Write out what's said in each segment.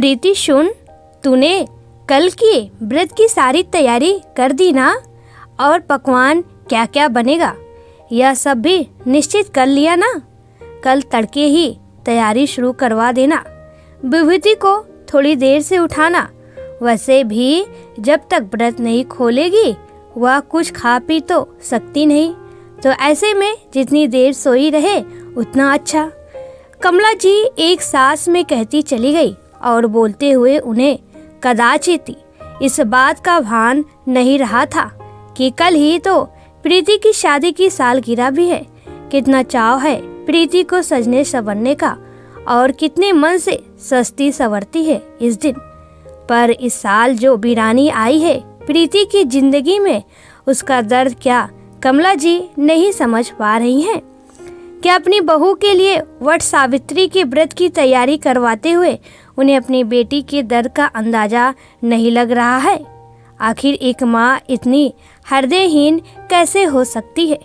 प्रीति सुन, तूने कल की व्रत की सारी तैयारी कर दी ना? और पकवान क्या क्या बनेगा यह सब भी निश्चित कर लिया ना? कल तड़के ही तैयारी शुरू करवा देना। विभूति को थोड़ी देर से उठाना। वैसे भी जब तक व्रत नहीं खोलेगी वह कुछ खा पी तो सकती नहीं, तो ऐसे में जितनी देर सोई रहे उतना अच्छा। कमला जी एक सांस में कहती चली गई और बोलते हुए उन्हें कदाचित इस बात का भान नहीं रहा था कि कल ही तो प्रीति की शादी की सालगिरह भी है। कितना चाव है प्रीति को सजने संवरने का और कितने मन से सजती संवरती है इस दिन। पर इस साल जो वीरानी आई है प्रीति की जिंदगी में, उसका दर्द क्या कमला जी नहीं समझ पा रही हैं। क्या अपनी बहू के लिए वट सावित्री के व्रत की तैयारी करवाते हुए उन्हें अपनी बेटी के दर्द का अंदाजा नहीं लग रहा है? आखिर एक माँ इतनी हृदयहीन कैसे हो सकती है?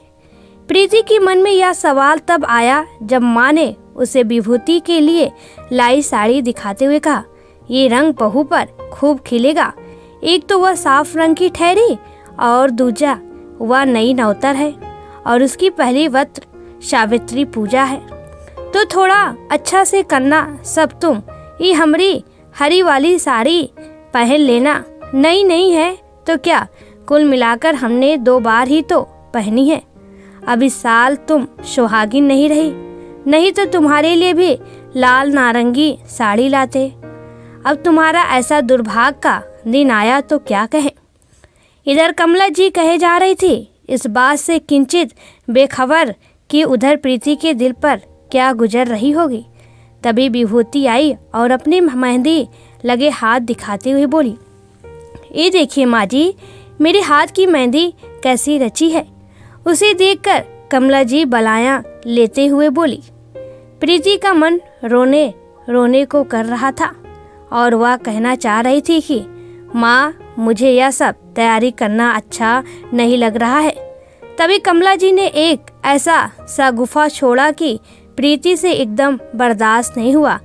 प्रीति के मन में यह सवाल तब आया जब माँ ने उसे विभूति के लिए लाई साड़ी दिखाते हुए कहा, ये रंग बहू पर खूब खिलेगा। एक तो वह साफ रंग की ठहरी और दूजा वह नई नवतर है और उसकी पहली व्रत सावित्री पूजा है, तो थोड़ा अच्छा से करना सब तुम। ये हमारी हरी वाली साड़ी पहन लेना। नई नहीं है तो क्या, कुल मिलाकर हमने 2 बार ही तो पहनी है। अब इस साल तुम सुहागिन नहीं रही, नहीं तो तुम्हारे लिए भी लाल नारंगी साड़ी लाते। अब तुम्हारा ऐसा दुर्भाग्य का दिन आया तो क्या कहें। इधर कमला जी कहे जा रही थी इस बात से किंचित बेखबर कि उधर प्रीति के दिल पर क्या गुजर रही होगी। तभी विभूति आई और अपनी मेहंदी लगे हाथ दिखाते हुए बोली, ये देखिए माँ जी, मेरे हाथ की मेहंदी कैसी रची है। उसे देखकर कमला जी बलाया लेते हुए बोली। प्रीति का मन रोने रोने को कर रहा था और वह कहना चाह रही थी कि माँ, मुझे यह सब तैयारी करना अच्छा नहीं लग रहा है। तभी कमला जी ने एक ऐसा शगुफा छोड़ा कि प्रीति से एकदम बर्दाश्त नहीं हुआ।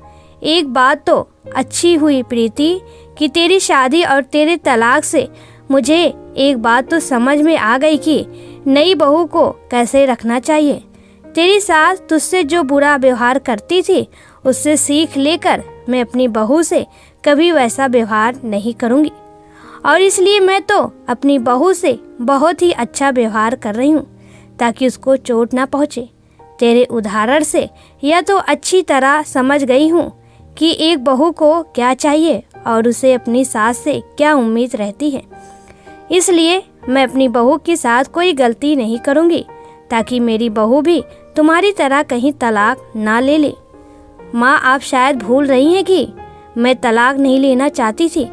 एक बात तो अच्छी हुई प्रीति कि तेरी शादी और तेरे तलाक से मुझे एक बात तो समझ में आ गई कि नई बहू को कैसे रखना चाहिए। तेरी सास तुझसे जो बुरा व्यवहार करती थी उससे सीख लेकर मैं अपनी बहू से कभी वैसा व्यवहार नहीं करूँगी, और इसलिए मैं तो अपनी बहू से बहुत ही अच्छा व्यवहार कर रही हूँ ताकि उसको चोट ना पहुँचे। तेरे उदाहरण से यह तो अच्छी तरह समझ गई हूँ कि एक बहू को क्या चाहिए और उसे अपनी सास से क्या उम्मीद रहती है। इसलिए मैं अपनी बहू के साथ कोई गलती नहीं करूँगी ताकि मेरी बहू भी तुम्हारी तरह कहीं तलाक ना ले ले। माँ, आप शायद भूल रही हैं कि मैं तलाक नहीं लेना चाहती थी,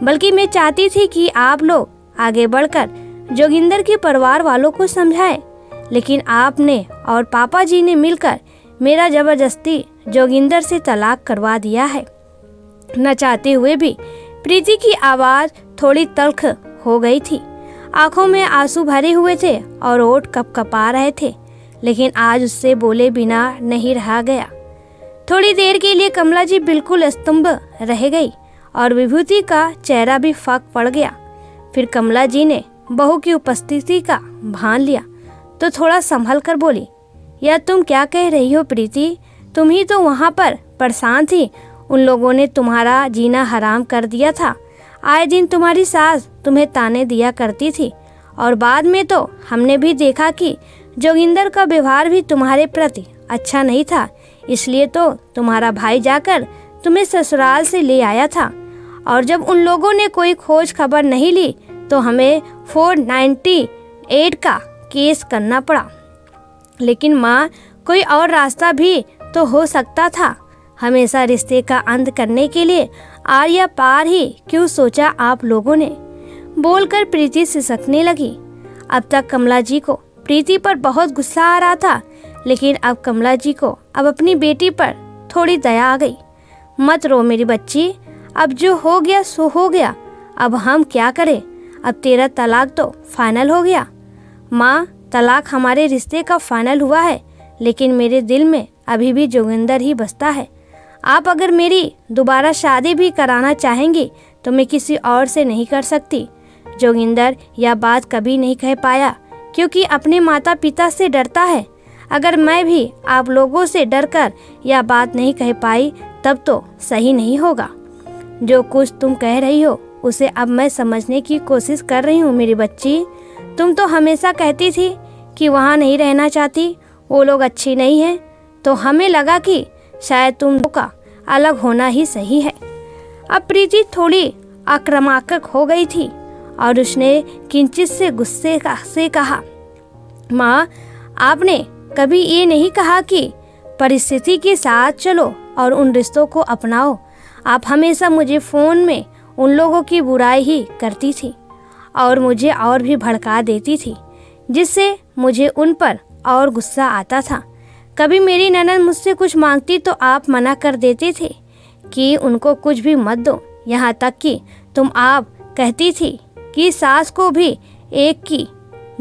बल्कि मैं चाहती थी कि आप लोग आगे बढ़कर जोगिंदर के परिवार वालों को समझाएं। लेकिन आपने और पापा जी ने मिलकर मेरा जबरदस्ती जोगिंदर से तलाक करवा दिया है। न चाहते हुए भी प्रीति की आवाज़ थोड़ी तल्ख हो गई थी। आंखों में आंसू भरे हुए थे और होठ कपकपा रहे थे, लेकिन आज उससे बोले बिना नहीं रहा गया। थोड़ी देर के लिए कमला जी बिल्कुल स्तंभ रह गई और विभूति का चेहरा भी फाक पड़ गया। फिर कमला जी ने बहू की उपस्थिति का भान लिया तो थोड़ा संभल कर बोली, यह तुम क्या कह रही हो प्रीति? तुम ही तो वहाँ पर परेशान थी। उन लोगों ने तुम्हारा जीना हराम कर दिया था। आए दिन तुम्हारी सास तुम्हें ताने दिया करती थी और बाद में तो हमने भी देखा कि जोगिंदर का व्यवहार भी तुम्हारे प्रति अच्छा नहीं था। इसलिए तो तुम्हारा भाई जाकर तुम्हें ससुराल से ले आया था, और जब उन लोगों ने कोई खोज खबर नहीं ली तो हमें 498 का केस करना पड़ा। लेकिन माँ, कोई और रास्ता भी तो हो सकता था। हमेशा रिश्ते का अंत करने के लिए आर या पार ही क्यों सोचा आप लोगों ने? बोलकर प्रीति सिसकने लगी। अब तक कमला जी को प्रीति पर बहुत गुस्सा आ रहा था, लेकिन अब कमला जी को अब अपनी बेटी पर थोड़ी दया आ गई। मत रो मेरी बच्ची, अब जो हो गया सो हो गया। अब हम क्या करें? अब तेरा तलाक तो फाइनल हो गया। माँ, तलाक हमारे रिश्ते का फाइनल हुआ है, लेकिन मेरे दिल में अभी भी जोगिंदर ही बसता है। आप अगर मेरी दोबारा शादी भी कराना चाहेंगी तो मैं किसी और से नहीं कर सकती। जोगिंदर यह बात कभी नहीं कह पाया क्योंकि अपने माता पिता से डरता है। अगर मैं भी आप लोगों से डरकर यह बात नहीं कह पाई तब तो सही नहीं होगा। जो कुछ तुम कह रही हो उसे अब मैं समझने की कोशिश कर रही हूँ मेरी बच्ची। तुम तो हमेशा कहती थी कि वहाँ नहीं रहना चाहती, वो लोग अच्छी नहीं हैं, तो हमें लगा कि शायद तुम का अलग होना ही सही है। अब प्रीति थोड़ी आक्रामक हो गई थी और उसने किंचित से गुस्से से कहा, माँ, आपने कभी ये नहीं कहा कि परिस्थिति के साथ चलो और उन रिश्तों को अपनाओ। आप हमेशा मुझे फ़ोन में उन लोगों की बुराई ही करती थी और मुझे और भी भड़का देती थी, जिससे मुझे उन पर और गुस्सा आता था। कभी मेरी ननद मुझसे कुछ मांगती तो आप मना कर देते थे कि उनको कुछ भी मत दो। यहाँ तक कि आप कहती थी कि सास को भी एक की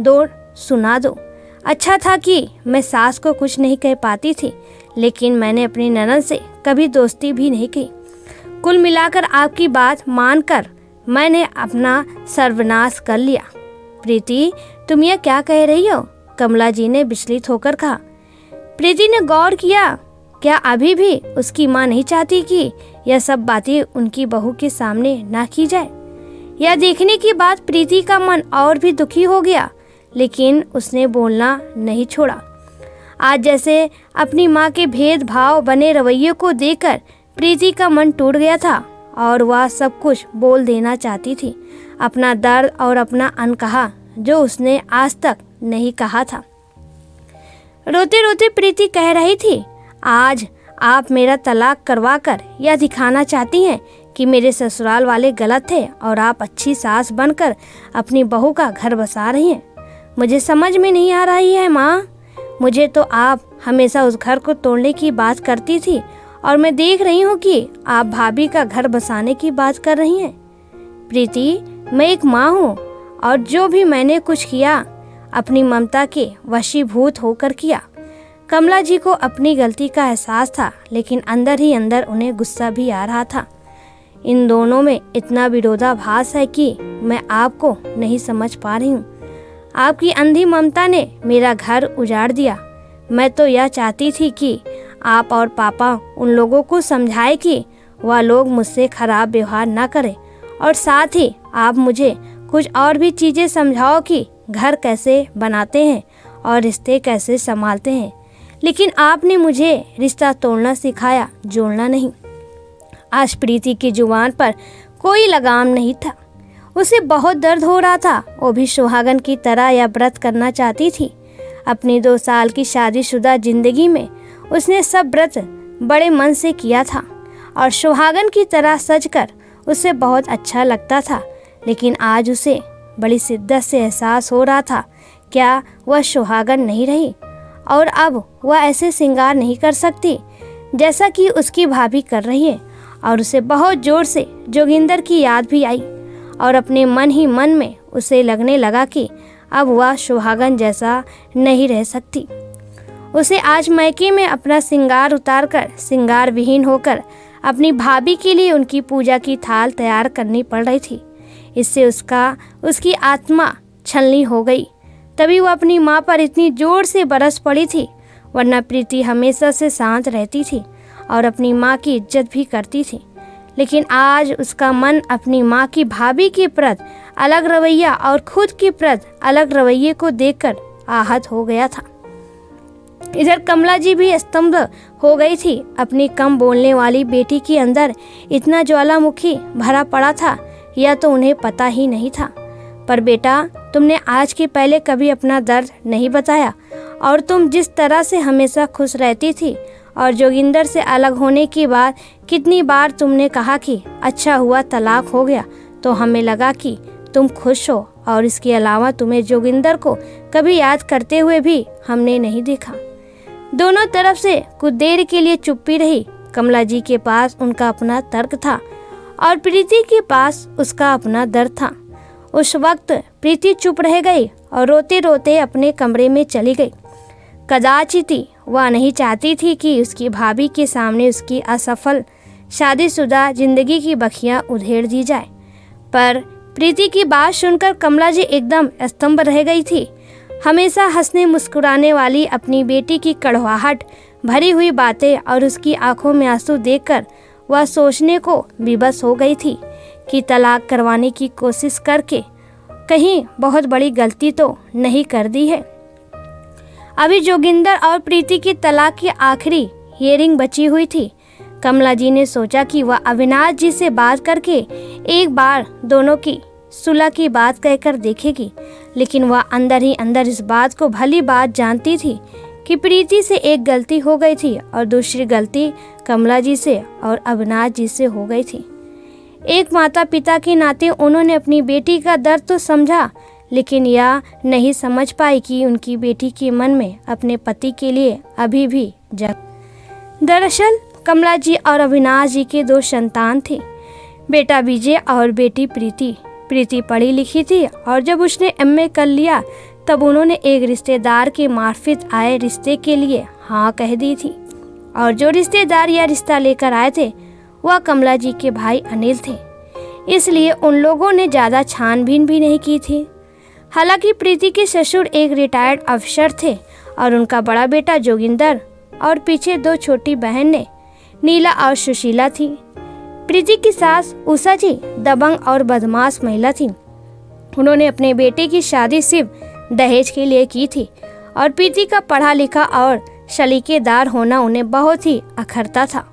दो सुना दो। अच्छा था कि मैं सास को कुछ नहीं कह पाती थी, लेकिन मैंने अपनी ननद से कभी दोस्ती भी नहीं की। कुल मिलाकर आपकी बात मानकर मैंने अपना सर्वनाश कर लिया। प्रीति, तुम यह क्या कह रही हो? कमला जी ने विचलित होकर कहा। प्रीति ने गौर किया, क्या अभी भी उसकी माँ नहीं चाहती कि यह सब बातें उनकी बहू के सामने ना की जाए? यह देखने के बाद प्रीति का मन और भी दुखी हो गया, लेकिन उसने बोलना नहीं छोड़ा। आज जैसे अपनी माँ के भेदभाव बने रवैये को देखकर प्रीति का मन टूट गया था और वह सब कुछ बोल देना चाहती थी, अपना दर्द और अपना अनकहा जो उसने आज तक नहीं कहा था। रोते रोते प्रीति कह रही थी, आज आप मेरा तलाक करवा कर यह दिखाना चाहती हैं कि मेरे ससुराल वाले गलत थे और आप अच्छी सास बनकर अपनी बहू का घर बसा रही हैं। मुझे समझ में नहीं आ रही है माँ। मुझे तो आप हमेशा उस घर को तोड़ने की बात करती थी और मैं देख रही हूँ कि आप भाभी का घर बसाने की बात कर रही हैं। प्रीति, मैं एक माँ हूँ और जो भी मैंने कुछ किया अपनी ममता के वशीभूत होकर किया। कमला जी को अपनी गलती का एहसास था, लेकिन अंदर ही अंदर उन्हें गुस्सा भी आ रहा था। इन दोनों में इतना विरोधाभास है कि मैं आपको नहीं समझ पा रही हूँ। आपकी अंधी ममता ने मेरा घर उजाड़ दिया। मैं तो यह चाहती थी कि आप और पापा उन लोगों को समझाए कि वह लोग मुझसे खराब व्यवहार ना करें, और साथ ही आप मुझे कुछ और भी चीज़ें समझाओ कि घर कैसे बनाते हैं और रिश्ते कैसे संभालते हैं। लेकिन आपने मुझे रिश्ता तोड़ना सिखाया, जोड़ना नहीं। आज प्रीति की जुबान पर कोई लगाम नहीं था। उसे बहुत दर्द हो रहा था। वो भी सुहागन की तरह यह व्रत करना चाहती थी। अपनी 2 साल की शादीशुदा जिंदगी में उसने सब व्रत बड़े मन से किया था और सुहागन की तरह सजकर उसे बहुत अच्छा लगता था। लेकिन आज उसे बड़ी शिद्दत से एहसास हो रहा था, क्या वह सुहागन नहीं रही और अब वह ऐसे श्रृंगार नहीं कर सकती जैसा कि उसकी भाभी कर रही है। और उसे बहुत जोर से जोगिंदर की याद भी आई और अपने मन ही मन में उसे लगने लगा कि अब वह सुहागन जैसा नहीं रह सकती। उसे आज मैके में अपना श्रृंगार उतारकर श्रृंगार विहीन होकर अपनी भाभी के लिए उनकी पूजा की थाल तैयार करनी पड़ रही थी। इससे उसकी आत्मा छलनी हो गई। तभी वह अपनी माँ पर इतनी जोर से बरस पड़ी थी, वरना प्रीति हमेशा से शांत रहती थी और अपनी माँ की इज्जत भी करती थी। लेकिन आज उसका मन अपनी माँ की भाभी के प्रति अलग रवैया और खुद के प्रति अलग रवैये को देखकर आहत हो गया था। इधर कमला जी भी स्तंभ हो गई थी। अपनी कम बोलने वाली बेटी के अंदर इतना ज्वालामुखी भरा पड़ा था, यह तो उन्हें पता ही नहीं था। पर बेटा, तुमने आज के पहले कभी अपना दर्द नहीं बताया और तुम जिस तरह से हमेशा खुश रहती थी और जोगिंदर से अलग होने के बाद कितनी बार तुमने कहा कि अच्छा हुआ तलाक हो गया, तो हमें लगा कि तुम खुश हो और इसके अलावा तुम्हें जोगिंदर को कभी याद करते हुए भी हमने नहीं देखा। दोनों तरफ से कुछ देर के लिए चुप्पी रही। कमला जी के पास उनका अपना तर्क था और प्रीति के पास उसका अपना दर्द था। उस वक्त प्रीति चुप रह गई और रोते रोते अपने कमरे में चली गई। कदाचित ही वह नहीं चाहती थी कि उसकी भाभी के सामने उसकी असफल शादीशुदा जिंदगी की बखियां उधेड़ दी जाए। पर प्रीति की बात सुनकर कमला जी एकदम स्तंभ रह गई थी। हमेशा हंसने मुस्कुराने वाली अपनी बेटी की कड़वाहट भरी हुई बातें और उसकी आंखों में आंसू देखकर वह सोचने को विवश हो गई थी कि तलाक करवाने की कोशिश करके कहीं बहुत बड़ी गलती तो नहीं कर दी है। अभी जोगिंदर और प्रीति की तलाक की आखिरी हियरिंग बची हुई थी। कमला जी ने सोचा कि वह अविनाश जी से बात करके एक बार दोनों की सुलह की बात कहकर देखेगी, लेकिन वह अंदर ही अंदर इस बात को भली बात जानती थी कि प्रीति से एक गलती हो गई थी और दूसरी गलती कमला जी से और अविनाश जी से हो गई थी। एक माता पिता के नाते उन्होंने अपनी बेटी का दर्द तो समझा, लेकिन यह नहीं समझ पाई कि उनकी बेटी के मन में अपने पति के लिए अभी भी जगह। दरअसल कमला जी और अविनाश जी के 2 संतान थे, बेटा विजय और बेटी प्रीति। प्रीति पढ़ी लिखी थी और जब उसने एमए कर लिया तब उन्होंने एक रिश्तेदार के मार्फत आए रिश्ते के लिए हाँ कह दी थी, और जो रिश्तेदार यह रिश्ता लेकर आए थे वह कमला जी के भाई अनिल थे। इसलिए उन लोगों ने ज़्यादा छानबीन भी नहीं की थी। हालांकि प्रीति के ससुर एक रिटायर्ड अफसर थे और उनका बड़ा बेटा जोगिंदर और पीछे 2 छोटी बहन ने नीला और सुशीला थी। प्रीति की सास उषा जी दबंग और बदमाश महिला थी। उन्होंने अपने बेटे की शादी सिर्फ दहेज के लिए की थी और प्रीति का पढ़ा लिखा और सलीकेदार होना उन्हें बहुत ही अखरता था।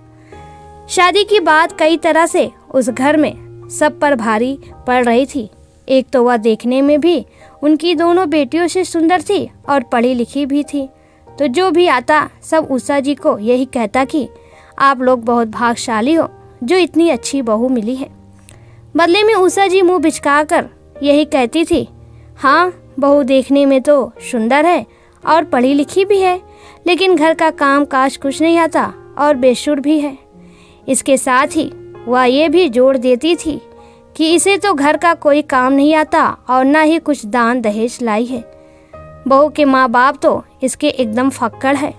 शादी की बात कई तरह से उस घर में सब पर भारी पड़ रही थी। एक तो वह देखने में भी उनकी दोनों बेटियों से सुंदर थी और पढ़ी लिखी भी थी, तो जो भी आता सब उषा जी को यही कहता कि आप लोग बहुत भाग्यशाली हो जो इतनी अच्छी बहू मिली है। बदले में उषा जी मुंह बिचकाकर यही कहती थी, हाँ बहू देखने में तो सुंदर है और पढ़ी लिखी भी है, लेकिन घर का काम काज कुछ नहीं आता और बेसुर भी है। इसके साथ ही वह ये भी जोड़ देती थी कि इसे तो घर का कोई काम नहीं आता और ना ही कुछ दान दहेज लाई है। बहू के माँ बाप तो इसके एकदम फक्कड़ है।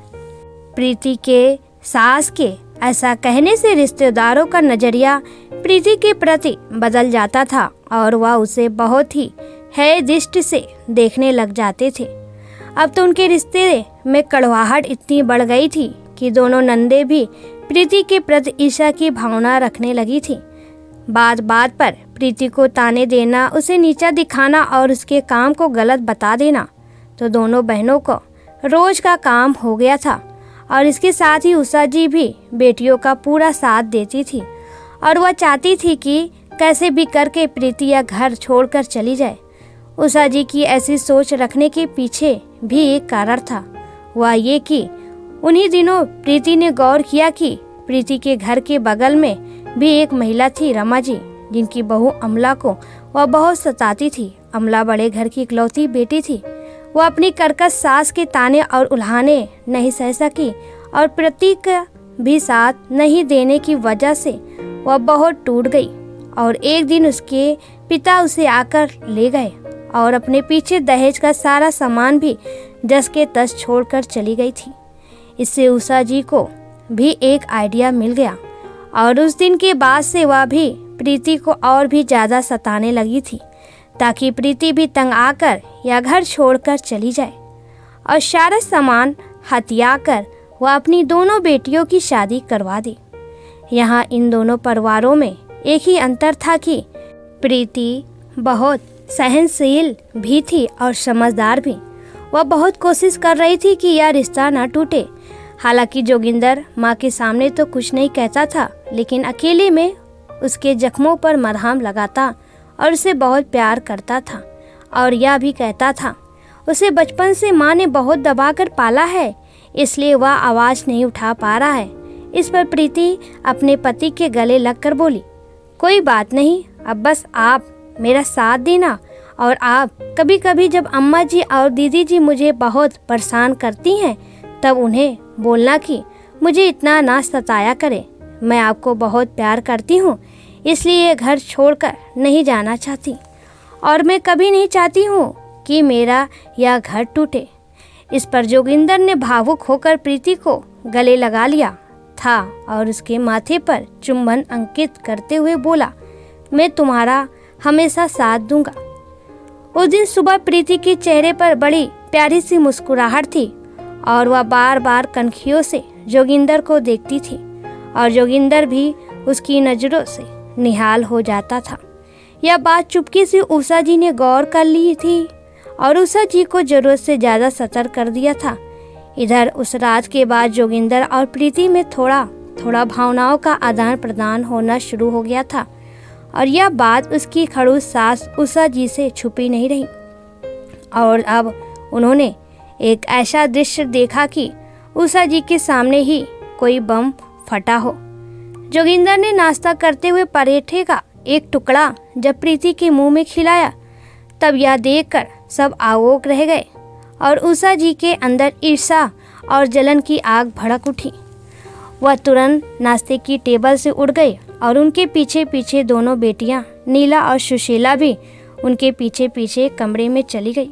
प्रीति के सास के ऐसा कहने से रिश्तेदारों का नजरिया प्रीति के प्रति बदल जाता था और वह उसे बहुत ही है दृष्टि से देखने लग जाते थे। अब तो उनके रिश्ते में कड़वाहट इतनी बढ़ गई थी कि दोनों नंदे भी प्रीति के प्रति ईर्ष्या की भावना रखने लगी थी। बात बात पर प्रीति को ताने देना, उसे नीचा दिखाना और उसके काम को गलत बता देना तो दोनों बहनों को रोज का काम हो गया था। और इसके साथ ही उषा जी भी बेटियों का पूरा साथ देती थी और वह चाहती थी कि कैसे भी करके प्रीति या घर छोड़कर चली जाए। उषा जी की ऐसी सोच रखने के पीछे भी एक कारण था, वह ये कि उन्हीं दिनों प्रीति ने गौर किया कि प्रीति के घर के बगल में भी एक महिला थी, रमा जी, जिनकी बहू अमला को वह बहुत सताती थी। अमला बड़े घर की इकलौती बेटी थी। वह अपनी कर्कश सास के ताने और उल्हाने नहीं सह सकी और प्रतीक भी साथ नहीं देने की वजह से वह बहुत टूट गई और एक दिन उसके पिता उसे आकर ले गए और अपने पीछे दहेज का सारा सामान भी जस के तस छोड़कर चली गई थी। इससे उषा जी को भी एक आइडिया मिल गया और उस दिन के बाद से वह भी प्रीति को और भी ज़्यादा सताने लगी थी ताकि प्रीति भी तंग आकर या घर छोड़कर चली जाए और सारा सामान हथिया कर वह अपनी दोनों बेटियों की शादी करवा दी। यहाँ इन दोनों परिवारों में एक ही अंतर था कि प्रीति बहुत सहनशील भी थी और समझदार भी। वह बहुत कोशिश कर रही थी कि यह रिश्ता न टूटे। हालांकि जोगिंदर माँ के सामने तो कुछ नहीं कहता था, लेकिन अकेले में उसके जख्मों पर मरहम लगाता और उसे बहुत प्यार करता था और यह भी कहता था उसे बचपन से माँ ने बहुत दबाकर पाला है, इसलिए वह आवाज़ नहीं उठा पा रहा है। इस पर प्रीति अपने पति के गले लगकर बोली, कोई बात नहीं, अब बस आप मेरा साथ देना और आप कभी कभी जब अम्मा जी और दीदी जी मुझे बहुत परेशान करती हैं तब उन्हें बोलना कि मुझे इतना ना सताया करे। मैं आपको बहुत प्यार करती हूँ, इसलिए घर छोड़कर नहीं जाना चाहती और मैं कभी नहीं चाहती हूँ कि मेरा यह घर टूटे। इस पर जोगिंदर ने भावुक होकर प्रीति को गले लगा लिया था और उसके माथे पर चुंबन अंकित करते हुए बोला, मैं तुम्हारा हमेशा साथ दूंगा। उस दिन सुबह प्रीति के चेहरे पर बड़ी प्यारी सी मुस्कुराहट थी और वह बार बार कनखियों से जोगिंदर को देखती थी और जोगिंदर भी उसकी नज़रों से निहाल हो जाता था। यह बात चुपके से उषा जी ने गौर कर ली थी और उषा जी को जरूरत से ज़्यादा सतर्क कर दिया था। इधर उस रात के बाद जोगिंदर और प्रीति में थोड़ा थोड़ा भावनाओं का आदान प्रदान होना शुरू हो गया था और यह बात उसकी खड़ूस सास उषा जी से छुपी नहीं रही। और अब उन्होंने एक ऐसा दृश्य देखा कि उषा जी के सामने ही कोई बम फटा हो। जोगिंदर ने नाश्ता करते हुए पराठे का एक टुकड़ा जब प्रीति के मुंह में खिलाया तब यह देखकर सब आगोश रह गए और उषा जी के अंदर ईर्ष्या और जलन की आग भड़क उठी। वह तुरंत नाश्ते की टेबल से उठ गई और उनके पीछे पीछे दोनों बेटियां नीला और सुशीला भी उनके पीछे पीछे कमरे में चली गई।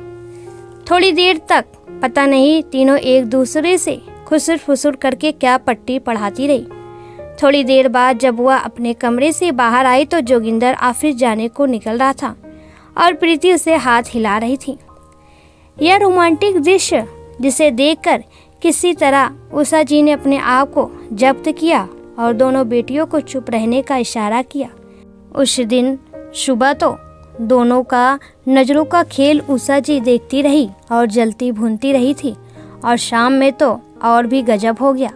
थोड़ी देर तक पता नहीं तीनों एक दूसरे से खुसर फुसुर करके क्या पट्टी पढ़ाती रही। थोड़ी देर बाद जब वह अपने कमरे से बाहर आई तो जोगिंदर ऑफिस जाने को निकल रहा था और प्रीति उसे हाथ हिला रही थी। यह रोमांटिक दृश्य जिसे देखकर किसी तरह उषा जी ने अपने आप को जब्त किया और दोनों बेटियों को चुप रहने का इशारा किया। उस दिन सुबह तो दोनों का नज़रों का खेल उषा जी देखती रही और जलती भूनती रही थी और शाम में तो और भी गजब हो गया।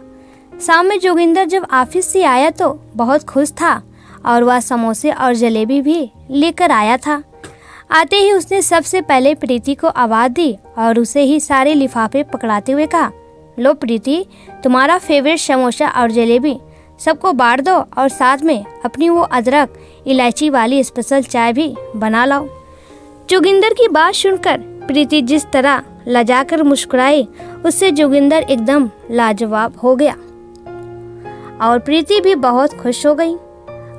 शाम में जोगिंदर जब ऑफिस से आया तो बहुत खुश था और वह समोसे और जलेबी भी लेकर आया था। आते ही उसने सबसे पहले प्रीति को आवाज़ दी और उसे ही सारे लिफाफे पकड़ाते हुए कहा, लो प्रीति, तुम्हारा फेवरेट समोसा और जलेबी सबको बांट दो और साथ में अपनी वो अदरक इलायची वाली स्पेशल चाय भी बना लाओ। जोगिंदर की बात सुनकर प्रीति जिस तरह लजाकर मुस्कुराई उससे जोगिंदर एकदम लाजवाब हो गया और प्रीति भी बहुत खुश हो गई।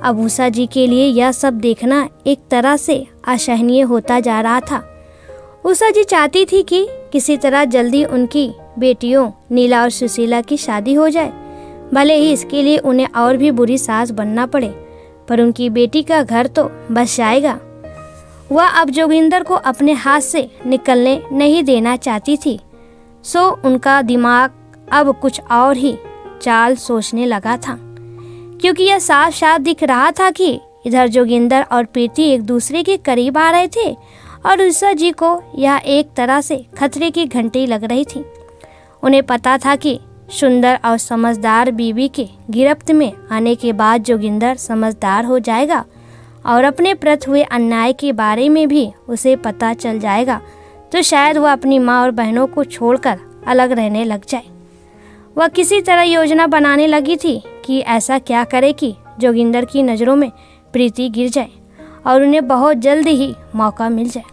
अब उषा जी के लिए यह सब देखना एक तरह से असहनीय होता जा रहा था। उषा जी चाहती थी कि किसी तरह जल्दी उनकी बेटियों नीला और सुशीला की शादी हो जाए, भले ही इसके लिए उन्हें और भी बुरी सास बनना पड़े, पर उनकी बेटी का घर तो बस जाएगा। वह अब जोगिंदर को अपने हाथ से निकलने नहीं देना चाहती थी, सो उनका दिमाग अब कुछ और ही चाल सोचने लगा था, क्योंकि यह साफ साफ दिख रहा था कि इधर जोगिंदर और प्रीति एक दूसरे के करीब आ रहे थे और उषा जी को यह एक तरह से खतरे की घंटी लग रही थी। उन्हें पता था कि सुंदर और समझदार बीवी के गिरफ्त में आने के बाद जोगिंदर समझदार हो जाएगा और अपने प्रति हुए अन्याय के बारे में भी उसे पता चल जाएगा, तो शायद वह अपनी माँ और बहनों को छोड़कर अलग रहने लग जाए। वह किसी तरह योजना बनाने लगी थी कि ऐसा क्या करे कि जोगिंदर की नज़रों में प्रीति गिर जाए और उन्हें बहुत जल्द ही मौका मिल जाए।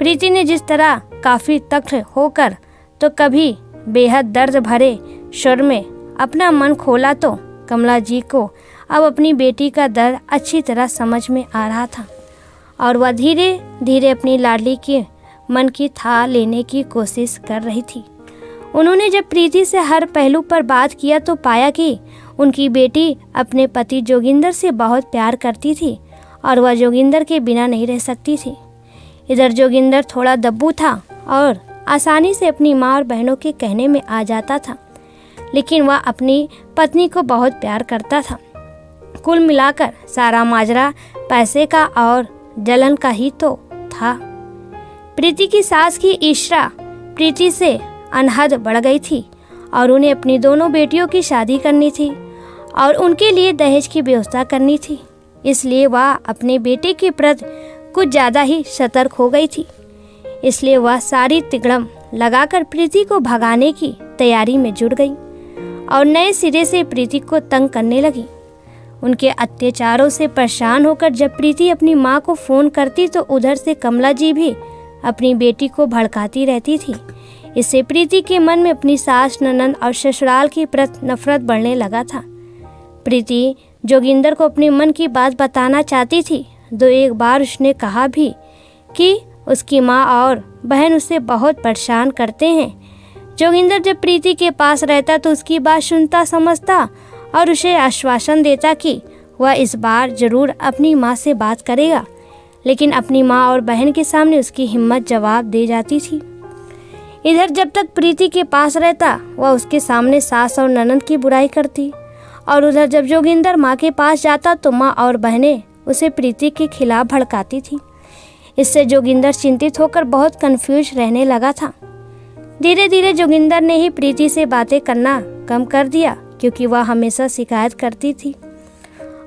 प्रीति ने जिस तरह काफ़ी तख्त होकर तो कभी बेहद दर्द भरे स्वर में अपना मन खोला तो कमला जी को अब अपनी बेटी का दर्द अच्छी तरह समझ में आ रहा था और वह धीरे धीरे अपनी लाडली के मन की था लेने की कोशिश कर रही थी। उन्होंने जब प्रीति से हर पहलू पर बात किया तो पाया कि उनकी बेटी अपने पति जोगिंदर से बहुत प्यार करती थी और वह जोगिंदर के बिना नहीं रह सकती थी। इधर जोगिंदर थोड़ा दब्बू था और आसानी से अपनी माँ और बहनों के कहने में आ जाता था, लेकिन वह अपनी पत्नी को बहुत प्यार करता था। कुल मिलाकर सारा माजरा पैसे का और जलन का ही तो था। प्रीति की सास की ईर्ष्या प्रीति से अनहद बढ़ गई थी और उन्हें अपनी दोनों बेटियों की शादी करनी थी और उनके लिए दहेज की व्यवस्था करनी थी, इसलिए वह अपने बेटे के प्रति कुछ ज़्यादा ही सतर्क हो गई थी। इसलिए वह सारी तिगड़म लगाकर प्रीति को भगाने की तैयारी में जुट गई और नए सिरे से प्रीति को तंग करने लगी। उनके अत्याचारों से परेशान होकर जब प्रीति अपनी माँ को फ़ोन करती तो उधर से कमला जी भी अपनी बेटी को भड़काती रहती थी। इससे प्रीति के मन में अपनी सास, ननद और ससुराल की प्रति नफरत बढ़ने लगा था। प्रीति जोगिंदर को अपने मन की बात बताना चाहती थी, दो एक बार उसने कहा भी कि उसकी माँ और बहन उसे बहुत परेशान करते हैं, जोगिंदर जब प्रीति के पास रहता तो उसकी बात सुनता समझता और उसे आश्वासन देता कि वह इस बार जरूर अपनी माँ से बात करेगा, लेकिन अपनी माँ और बहन के सामने उसकी हिम्मत जवाब दे जाती थी। इधर जब तक प्रीति के पास रहता वह उसके सामने सास और ननद की बुराई करती, और उधर जब जोगिंदर माँ के पास जाता तो माँ और बहनें उसे प्रीति के खिलाफ भड़काती थी। इससे जोगिंदर चिंतित होकर बहुत कंफ्यूज रहने लगा था। धीरे धीरे जोगिंदर ने ही प्रीति से बातें करना कम कर दिया, क्योंकि वह हमेशा शिकायत करती थी,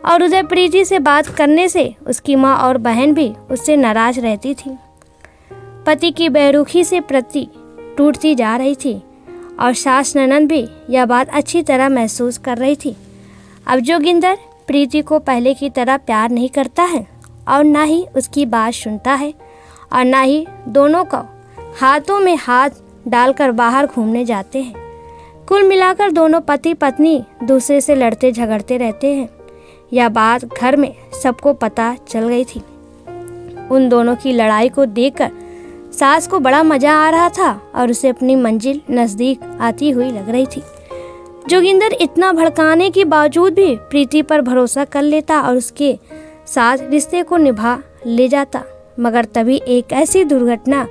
और उधर प्रीति से बात करने से उसकी माँ और बहन भी उससे नाराज रहती थी। पति की बेरुखी से प्रति टूटती जा रही थी और सास ननद भी यह बात अच्छी तरह महसूस कर रही थी। अब जोगिंदर प्रीति को पहले की तरह प्यार नहीं करता है और ना ही उसकी बात सुनता है, और ना ही दोनों को हाथों में हाथ डालकर बाहर घूमने जाते हैं। कुल मिलाकर दोनों पति पत्नी दूसरे से लड़ते झगड़ते रहते हैं। यह बात घर में सबको पता चल गई थी। उन दोनों की लड़ाई को देखकर सास को बड़ा मजा आ रहा था और उसे अपनी मंजिल नजदीक आती हुई लग रही थी। जोगिंदर इतना भड़काने के बावजूद भी प्रीति पर भरोसा कर लेता और उसके साथ रिश्ते को निभा ले जाता, मगर तभी एक ऐसी दुर्घटना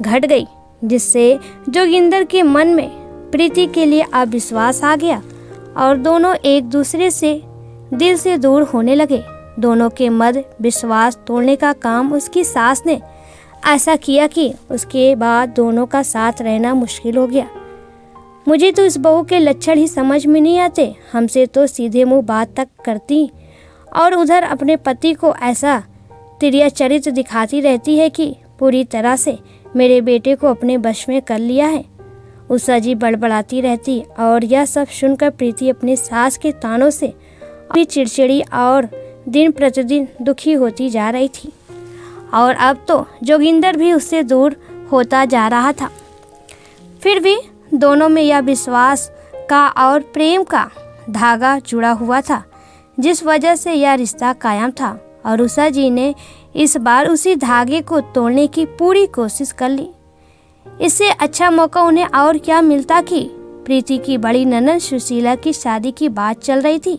घट गई जिससे जोगिंदर के मन में प्रीति के लिए अविश्वास आ गया और दोनों एक दूसरे से दिल से दूर होने लगे। दोनों के मध्य विश्वास तोड़ने का काम उसकी सास ने ऐसा किया कि उसके बाद दोनों का साथ रहना मुश्किल हो गया। मुझे तो इस बहू के लक्षण ही समझ में नहीं आते, हमसे तो सीधे मुंह बात तक करती और उधर अपने पति को ऐसा तिरिया चरित्र दिखाती रहती है कि पूरी तरह से मेरे बेटे को अपने वश में कर लिया है। उषा जी बड़बड़ाती रहती और यह सब सुनकर प्रीति अपनी सास के तानों से भी चिड़चिड़ी और दिन प्रतिदिन दुखी होती जा रही थी, और अब तो जोगिंदर भी उससे दूर होता जा रहा था। फिर भी दोनों में यह विश्वास का और प्रेम का धागा जुड़ा हुआ था, जिस वजह से यह रिश्ता कायम था, और उषा जी ने इस बार उसी धागे को तोड़ने की पूरी कोशिश कर ली। इससे अच्छा मौका उन्हें और क्या मिलता कि प्रीति की बड़ी ननद सुशीला की शादी की बात चल रही थी।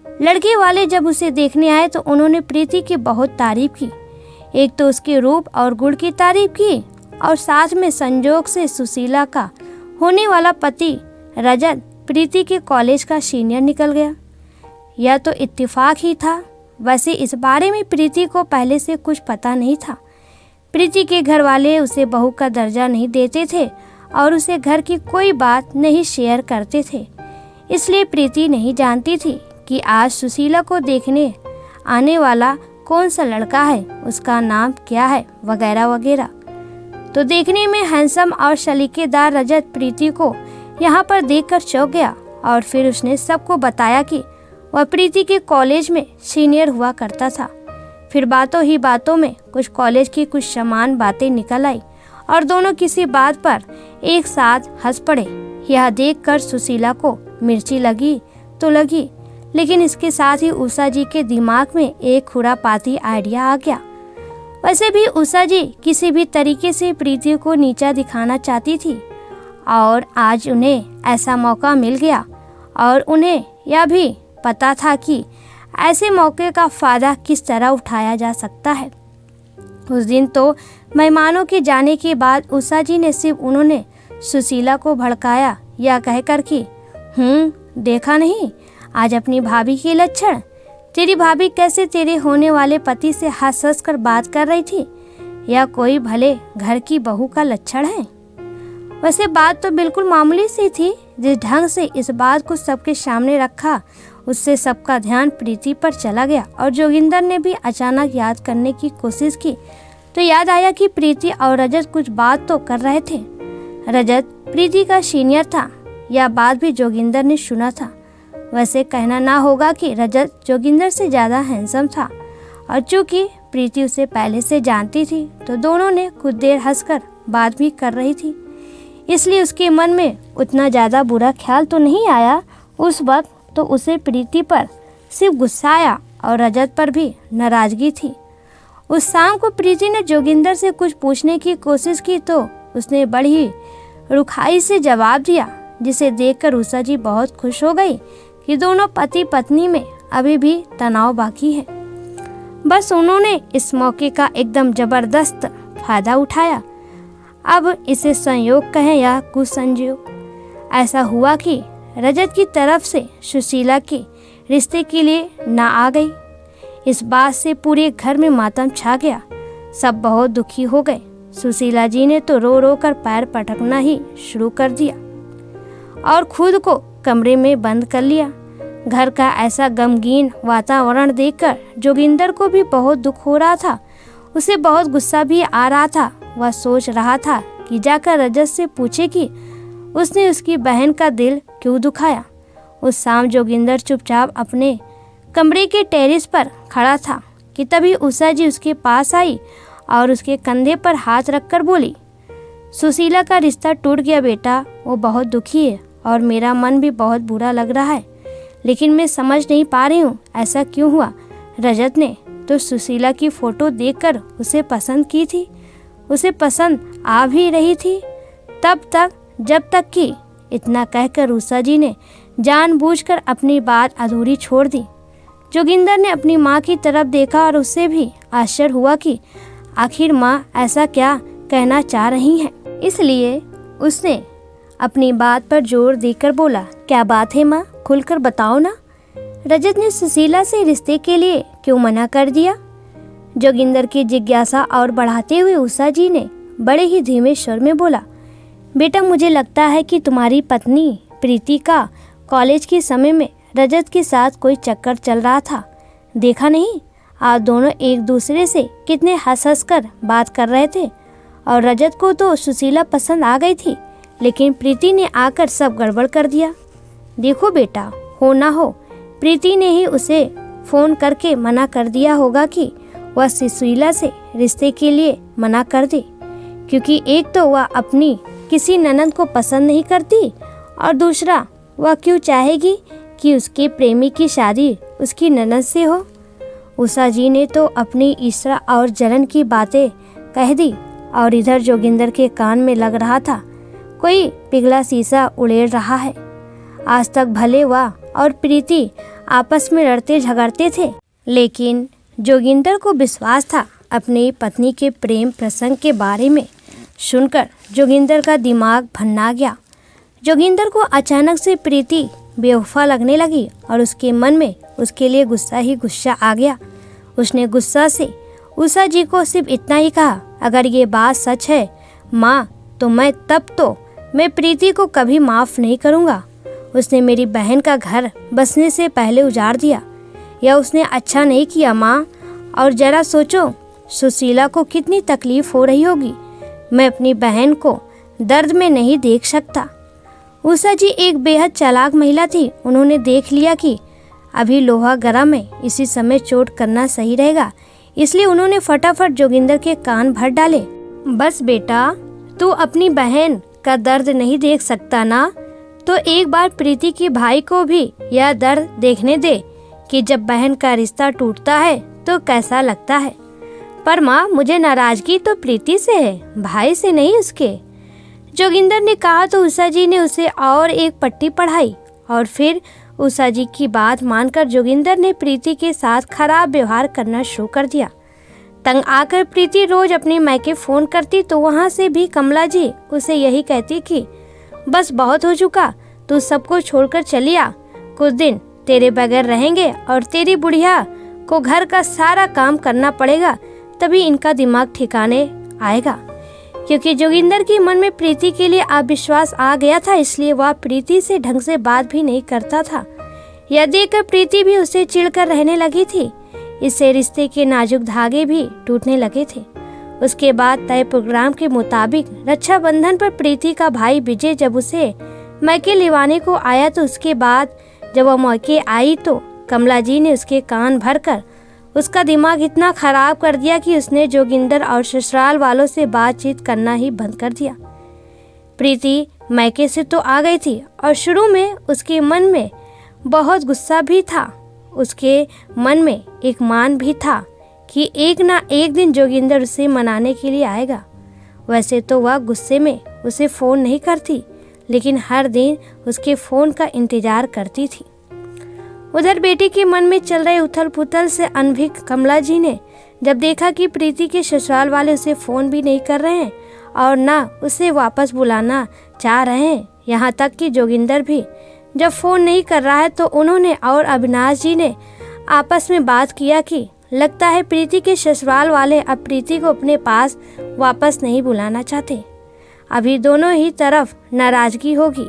लड़के वाले जब उसे देखने आए तो उन्होंने प्रीति की बहुत तारीफ की। एक तो उसके रूप और गुण की तारीफ की और साथ में संजोग से सुशीला का होने वाला पति रजत प्रीति के कॉलेज का सीनियर निकल गया। यह तो इत्तेफाक ही था। वैसे इस बारे में प्रीति को पहले से कुछ पता नहीं था। प्रीति के घर वाले उसे बहू का दर्जा नहीं देते थे और उसे घर की कोई बात नहीं शेयर करते थे, इसलिए प्रीति नहीं जानती थी कि आज सुशीला को देखने आने वाला कौन सा लड़का है, उसका नाम क्या है, वगैरह वगैरह। तो देखने में हैंडसम और सलीकेदार रजत प्रीति को यहाँ पर देखकर चौंक गया और फिर उसने सबको बताया कि वह प्रीति के कॉलेज में सीनियर हुआ करता था। फिर बातों ही बातों में कुछ कॉलेज की कुछ समान बातें निकल आई और दोनों किसी बात पर एक साथ हंस पड़े। यह देखकर सुशीला को मिर्ची लगी तो लगी, लेकिन इसके साथ ही उषा जी के दिमाग में एक खुरापाती आइडिया आ गया। वैसे भी उषा जी किसी भी तरीके से प्रीति को नीचा दिखाना चाहती थी और आज उन्हें ऐसा मौका मिल गया और उन्हें यह भी पता था कि ऐसे मौके का फायदा किस तरह उठाया जा सकता है। उस दिन तो मेहमानों के जाने के बाद उषा जी ने सिर्फ उन्होंने सुशीला को भड़काया या कहकर कि देखा नहीं आज अपनी भाभी के लक्षण, तेरी भाभी कैसे तेरे होने वाले पति से हंस हंस कर बात कर रही थी, या कोई भले घर की बहू का लक्षण है। वैसे बात तो बिल्कुल मामूली सी थी। जिस ढंग से इस बात को सबके सामने रखा उससे सबका ध्यान प्रीति पर चला गया और जोगिंदर ने भी अचानक याद करने की कोशिश की तो याद आया कि प्रीति और रजत कुछ बात तो कर रहे थे। रजत प्रीति का सीनियर था, यह बात भी जोगिंदर ने सुना था। वैसे कहना ना होगा कि रजत जोगिंदर से ज़्यादा हैंडसम था और चूंकि प्रीति उसे पहले से जानती थी तो दोनों ने कुछ देर हंसकर बात भी कर रही थी, इसलिए उसके मन में उतना ज़्यादा बुरा ख्याल तो नहीं आया। उस वक्त तो उसे प्रीति पर सिर्फ गुस्सा आया और रजत पर भी नाराज़गी थी। उस शाम को प्रीति ने जोगिंदर से कुछ पूछने की कोशिश की तो उसने बड़ी रुखाई से जवाब दिया, जिसे देखकर उषा जी बहुत खुश हो गई कि दोनों पति पत्नी में अभी भी तनाव बाकी है। बस उन्होंने इस मौके का एकदम जबरदस्त फायदा उठाया। अब इसे संयोग कहें या कुसंयोग, ऐसा हुआ कि रजत की तरफ से सुशीला के रिश्ते के लिए ना आ गई। इस बात से पूरे घर में मातम छा गया। सब बहुत दुखी हो गए। सुशीला जी ने तो रो रो कर पैर पटकना ही शुरू कर दिया और खुद को कमरे में बंद कर लिया। घर का ऐसा गमगीन वातावरण देखकर जोगिंदर को भी बहुत दुख हो रहा था। उसे बहुत गुस्सा भी आ रहा था। वह सोच रहा था कि जाकर रजत से पूछे कि उसने उसकी बहन का दिल क्यों दुखाया। उस शाम जोगिंदर चुपचाप अपने कमरे के टेरेस पर खड़ा था कि तभी उषा जी उसके पास आई और उसके कंधे पर हाथ रखकर बोली, सुशीला का रिश्ता टूट गया बेटा, वो बहुत दुखी है और मेरा मन भी बहुत बुरा लग रहा है, लेकिन मैं समझ नहीं पा रही हूँ ऐसा क्यों हुआ। रजत ने तो सुशीला की फोटो देखकर उसे पसंद की थी, उसे पसंद आ भी रही थी तब तक जब तक कि। इतना कहकर उषा जी ने जानबूझकर अपनी बात अधूरी छोड़ दी। जोगिंदर ने अपनी माँ की तरफ देखा और उससे भी आश्चर्य हुआ कि आखिर माँ ऐसा क्या कहना चाह रही हैं। इसलिए उसने अपनी बात पर जोर देकर बोला, क्या बात है माँ, खुलकर बताओ ना। रजत ने सुशीला से रिश्ते के लिए क्यों मना कर दिया? जोगिंदर की जिज्ञासा और बढ़ाते हुए उषा जी ने बड़े ही धीमे स्वर में बोला, बेटा मुझे लगता है कि तुम्हारी पत्नी प्रीति का कॉलेज के समय में रजत के साथ कोई चक्कर चल रहा था। देखा नहीं, आप दोनों एक दूसरे से कितने हंस हंस कर बात कर रहे थे और रजत को तो सुशीला पसंद आ गई थी, लेकिन प्रीति ने आकर सब गड़बड़ कर दिया। देखो बेटा, हो ना हो प्रीति ने ही उसे फ़ोन करके मना कर दिया होगा कि वह सुशीला से रिश्ते के लिए मना कर दे, क्योंकि एक तो वह अपनी किसी ननद को पसंद नहीं करती और दूसरा वह क्यों चाहेगी कि उसके प्रेमी की शादी उसकी ननद से हो। उषा जी ने तो अपनी ईर्ष्या और जलन की बातें कह दी और इधर जोगिंदर के कान में लग रहा था कोई पिघला शीशा उड़ेल रहा है। आज तक भले वह और प्रीति आपस में लड़ते झगड़ते थे, लेकिन जोगिंदर को विश्वास था अपनी पत्नी के प्रेम प्रसंग के बारे में सुनकर जोगिंदर का दिमाग भन्ना गया। जोगिंदर को अचानक से प्रीति बेवफा लगने लगी और उसके मन में उसके लिए गुस्सा ही गुस्सा आ गया। उसने गुस्सा से उषा जी को सिर्फ इतना ही कहा, अगर ये बात सच है माँ, तो मैं प्रीति को कभी माफ़ नहीं करूँगा। उसने मेरी बहन का घर बसने से पहले उजाड़ दिया। यह उसने अच्छा नहीं किया माँ, और जरा सोचो सुशीला को कितनी तकलीफ हो रही होगी। मैं अपनी बहन को दर्द में नहीं देख सकता। उषा जी एक बेहद चालाक महिला थी। उन्होंने देख लिया कि अभी लोहा गर्म है, इसी समय चोट करना सही रहेगा, इसलिए उन्होंने फटाफट जोगिंदर के कान भर डाले। बस बेटा, तू अपनी बहन का दर्द नहीं देख सकता ना, तो एक बार प्रीति के भाई को भी यह दर्द देखने दे कि जब बहन का रिश्ता टूटता है तो कैसा लगता है। पर माँ, मुझे नाराजगी तो प्रीति से है, भाई से नहीं उसके। जोगिंदर ने कहा तो उषा जी ने उसे और एक पट्टी पढ़ाई और फिर उषा जी की बात मानकर जोगिंदर ने प्रीति के साथ खराब व्यवहार करना शुरू कर दिया। तंग आकर प्रीति रोज अपने मायके फ़ोन करती तो वहाँ से भी कमला जी उसे यही कहती कि बस बहुत हो चुका, तू सबको छोड़कर चली आ, कुछ दिन तेरे बगैर रहेंगे और तेरी बुढ़िया को घर का सारा काम करना पड़ेगा, तभी इनका दिमाग ठिकाने आएगा। क्योंकि जोगिंदर के मन में प्रीति के लिए अविश्वास आ गया था, इसलिए वह प्रीति से ढंग से बात भी नहीं करता था। यह देखकर प्रीति भी उसे चिढ़कर रहने लगी थी। इससे रिश्ते के नाजुक धागे भी टूटने लगे थे। उसके बाद तय प्रोग्राम के मुताबिक रक्षाबंधन पर प्रीति का भाई विजय जब उसे मैके लिवाने को आया, तो उसके बाद जब वह मौके आई तो कमला जी ने उसके कान भरकर उसका दिमाग इतना खराब कर दिया कि उसने जोगिंदर और ससुराल वालों से बातचीत करना ही बंद कर दिया। प्रीति मैके से तो आ गई थी और शुरू में उसके मन में बहुत गुस्सा भी था। उसके मन में एक मान भी था कि एक ना एक दिन जोगिंदर उसे मनाने के लिए आएगा। वैसे तो वह गुस्से में उसे फ़ोन नहीं करती, लेकिन हर दिन उसके फ़ोन का इंतज़ार करती थी। उधर बेटी के मन में चल रहे उथल पुथल से अनभिज्ञ कमला जी ने जब देखा कि प्रीति के ससुराल वाले उसे फ़ोन भी नहीं कर रहे हैं और ना उसे वापस बुलाना चाह रहे हैं, यहाँ तक कि जोगिंदर भी जब फ़ोन नहीं कर रहा है, तो उन्होंने और अविनाश जी ने आपस में बात किया कि लगता है प्रीति के ससुराल वाले अब प्रीति को अपने पास वापस नहीं बुलाना चाहते। अभी दोनों ही तरफ नाराज़गी होगी,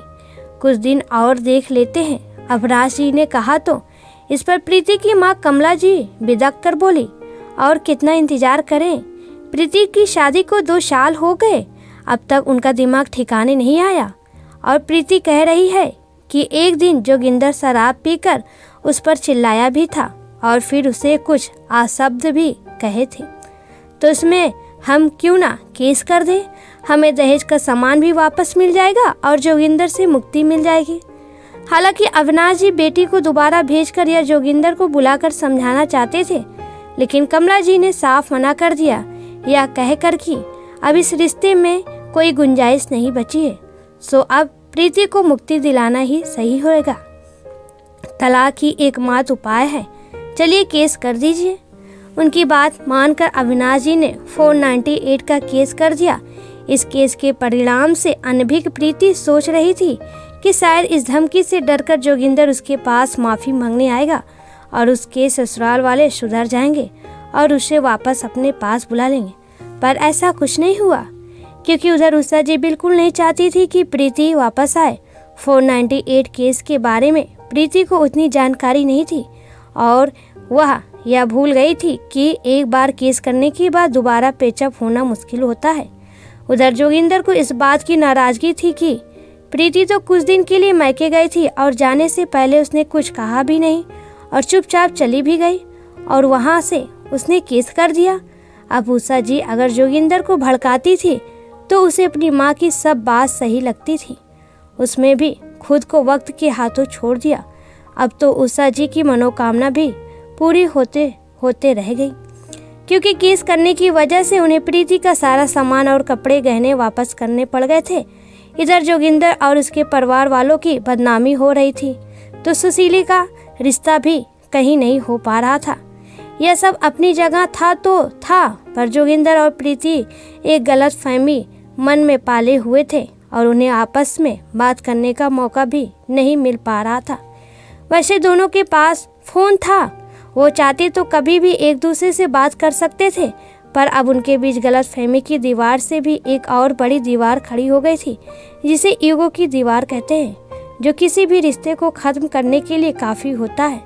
कुछ दिन और देख लेते हैं, अविनाश जी ने कहा। तो इस पर प्रीति की माँ कमला जी बिदक कर बोली, और कितना इंतज़ार करें, प्रीति की शादी को 2 साल हो गए, अब तक उनका दिमाग ठिकाने नहीं आया। और प्रीति कह रही है कि एक दिन जोगिंदर शराब पीकर उस पर चिल्लाया भी था और फिर उसे कुछ अशब्द भी कहे थे, तो इसमें हम क्यों ना केस कर दें, हमें दहेज का सामान भी वापस मिल जाएगा और जोगिंदर से मुक्ति मिल जाएगी। हालांकि अविनाश जी बेटी को दोबारा भेजकर या जोगिंदर को बुलाकर समझाना चाहते थे, लेकिन कमला जी ने साफ मना कर दिया, यह कहकर कि अब इस रिश्ते में कोई गुंजाइश नहीं बची है, सो अब प्रीति को मुक्ति दिलाना ही सही होएगा। तलाक ही एकमात्र उपाय है, चलिए केस कर दीजिए। उनकी बात मानकर अविनाश जी ने 498 का केस कर दिया। इस केस के परिणाम से अनभिज्ञ प्रीति सोच रही थी कि शायद इस धमकी से डरकर जोगिंदर उसके पास माफ़ी मांगने आएगा और उसके ससुराल वाले सुधर जाएंगे और उसे वापस अपने पास बुला लेंगे, पर ऐसा कुछ नहीं हुआ, क्योंकि उधर उषा जी बिल्कुल नहीं चाहती थी कि प्रीति वापस आए। 498 केस के बारे में प्रीति को उतनी जानकारी नहीं थी और वह यह भूल गई थी कि एक बार केस करने के बाद दोबारा पेचअप होना मुश्किल होता है। उधर जोगिंदर को इस बात की नाराज़गी थी कि प्रीति तो कुछ दिन के लिए मायके गई थी और जाने से पहले उसने कुछ कहा भी नहीं और चुपचाप चली भी गई और वहाँ से उसने केस कर दिया। अब उषा जी अगर जोगिंदर को भड़काती थी तो उसे अपनी माँ की सब बात सही लगती थी, उसमें भी खुद को वक्त के हाथों छोड़ दिया। अब तो उषा जी की मनोकामना भी पूरी होते होते रह गई, क्योंकि केस करने की वजह से उन्हें प्रीति का सारा सामान और कपड़े गहने वापस करने पड़ गए थे। इधर जोगिंदर और उसके परिवार वालों की बदनामी हो रही थी, तो सुशीली का रिश्ता भी कहीं नहीं हो पा रहा था। यह सब अपनी जगह था तो था, पर जोगिंदर और प्रीति एक गलत फहमी मन में पाले हुए थे और उन्हें आपस में बात करने का मौका भी नहीं मिल पा रहा था। वैसे दोनों के पास फ़ोन था, वो चाहते तो कभी भी एक दूसरे से बात कर सकते थे, पर अब उनके बीच गलत फहमी की दीवार से भी एक और बड़ी दीवार खड़ी हो गई थी, जिसे ईगो की दीवार कहते हैं, जो किसी भी रिश्ते को ख़त्म करने के लिए काफ़ी होता है।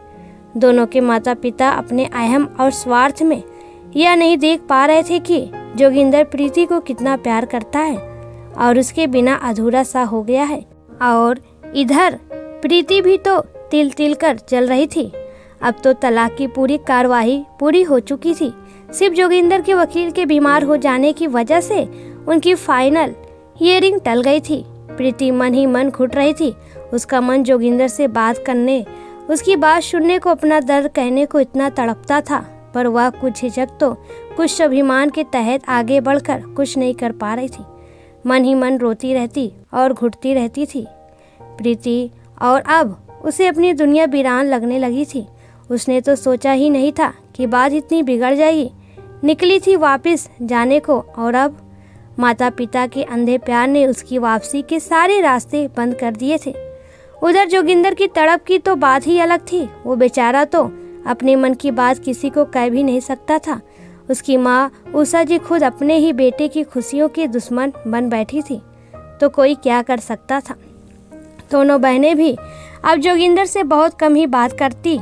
दोनों के माता पिता अपने अहम और स्वार्थ में यह नहीं देख पा रहे थे कि जोगिंदर प्रीति को कितना प्यार करता है और उसके बिना अधूरा सा हो गया है। और इधर प्रीति भी तो तिल तिल कर जल रही थी। अब तो तलाक की पूरी कार्यवाही पूरी हो चुकी थी, सिर्फ जोगिंदर के वकील के बीमार हो जाने की वजह से उनकी फाइनल हियरिंग टल गई थी। प्रीति मन ही मन घुट रही थी, उसका मन जोगिंदर से बात करने, उसकी बात सुनने को, अपना दर्द कहने को इतना तड़पता था, पर वह कुछ झिझक तो कुछ स्वाभिमान के तहत आगे बढ़कर कुछ नहीं कर पा रही थी। मन ही मन रोती रहती और घुटती रहती थी प्रीति, और अब उसे अपनी दुनिया वीरान लगने लगी थी। उसने तो सोचा ही नहीं था कि बात इतनी बिगड़ जाएगी। निकली थी वापस जाने को, और अब माता पिता के अंधे प्यार ने उसकी वापसी के सारे रास्ते बंद कर दिए थे। उधर जोगिंदर की तड़प की तो बात ही अलग थी। वो बेचारा तो अपने मन की बात किसी को कह भी नहीं सकता था। उसकी माँ उषा जी खुद अपने ही बेटे की खुशियों की दुश्मन बन बैठी थी, तो कोई क्या कर सकता था। दोनों बहनें भी अब जोगिंदर से बहुत कम ही बात करती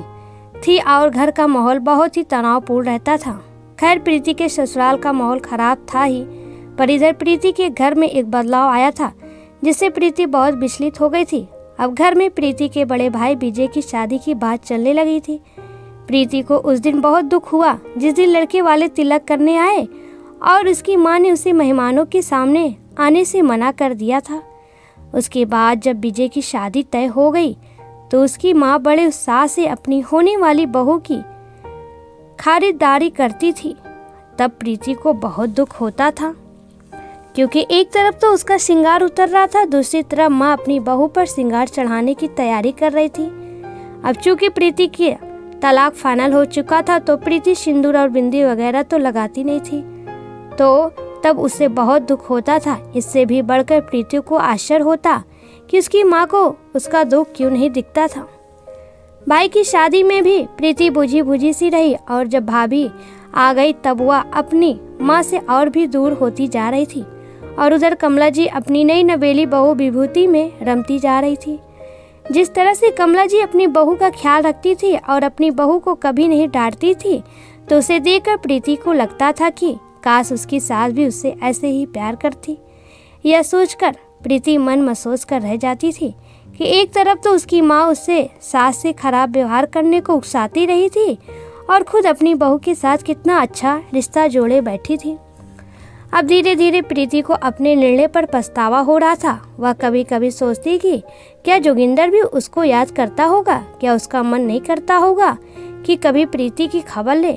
थी और घर का माहौल बहुत ही तनावपूर्ण रहता था। खैर, प्रीति के ससुराल का माहौल खराब था ही, पर इधर प्रीति के घर में एक बदलाव आया था, जिससे प्रीति बहुत विचलित हो गई थी। अब घर में प्रीति के बड़े भाई विजय की शादी की बात चलने लगी थी। प्रीति को उस दिन बहुत दुख हुआ जिस दिन लड़के वाले तिलक करने आए और उसकी माँ ने उसे मेहमानों के सामने आने से मना कर दिया था। उसके बाद जब विजय की शादी तय हो गई तो उसकी माँ बड़े उत्साह से अपनी होने वाली बहू की खरीदारी करती थी। तब प्रीति को बहुत दुख होता था, क्योंकि एक तरफ तो उसका श्रृंगार उतर रहा था, दूसरी तरफ माँ अपनी बहू पर श्रृंगार चढ़ाने की तैयारी कर रही थी। अब चूंकि प्रीति की तलाक फाइनल हो चुका था तो प्रीति सिंदूर और बिंदी वगैरह तो लगाती नहीं थी, तो तब उसे बहुत दुख होता था। इससे भी बढ़कर प्रीति को आश्चर्य होता कि उसकी माँ को उसका दुख क्यों नहीं दिखता था। भाई की शादी में भी प्रीति बुझी बुझी सी रही और जब भाभी आ गई तब वह अपनी माँ से और भी दूर होती जा रही थी। और उधर कमला जी अपनी नई नवेली बहू विभूति में रमती जा रही थी। जिस तरह से कमला जी अपनी बहू का ख्याल रखती थी और अपनी बहू को कभी नहीं डांटती थी, तो उसे देखकर प्रीति को लगता था कि काश उसकी सास भी उससे ऐसे ही प्यार करती। यह सोचकर प्रीति मन महसूस कर रह जाती थी कि एक तरफ तो उसकी माँ उससे सास से खराब व्यवहार करने को उकसाती रही थी और खुद अपनी बहू के साथ कितना अच्छा रिश्ता जोड़े बैठी थी। अब धीरे धीरे प्रीति को अपने निर्णय पर पछतावा हो रहा था। वह कभी कभी सोचती कि क्या जोगिंदर भी उसको याद करता होगा, क्या उसका मन नहीं करता होगा कि कभी प्रीति की खबर ले,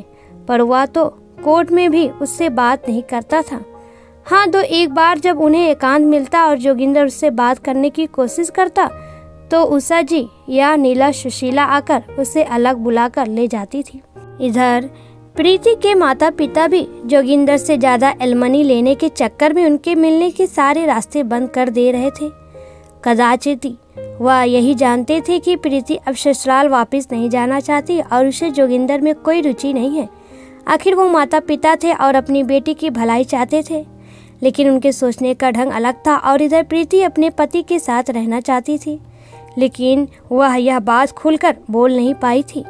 पर वह तो कोर्ट में भी उससे बात नहीं करता था। हाँ, तो एक बार जब उन्हें एकांत मिलता और जोगिंदर उससे बात करने की कोशिश करता तो उषा जी या नीला सुशीला आकर उसे अलग बुलाकर ले जाती थी। इधर प्रीति के माता पिता भी जोगिंदर से ज्यादा एलमनी लेने के चक्कर में उनके मिलने के सारे रास्ते बंद कर दे रहे थे। कदाचित वह यही जानते थे कि प्रीति अब ससुराल वापस नहीं जाना चाहती और उसे जोगिंदर में कोई रुचि नहीं है। आखिर वो माता पिता थे और अपनी बेटी की भलाई चाहते थे, लेकिन उनके सोचने का ढंग अलग था। और इधर प्रीति अपने पति के साथ रहना चाहती थी, लेकिन वह यह बात खुलकर बोल नहीं पाई थी।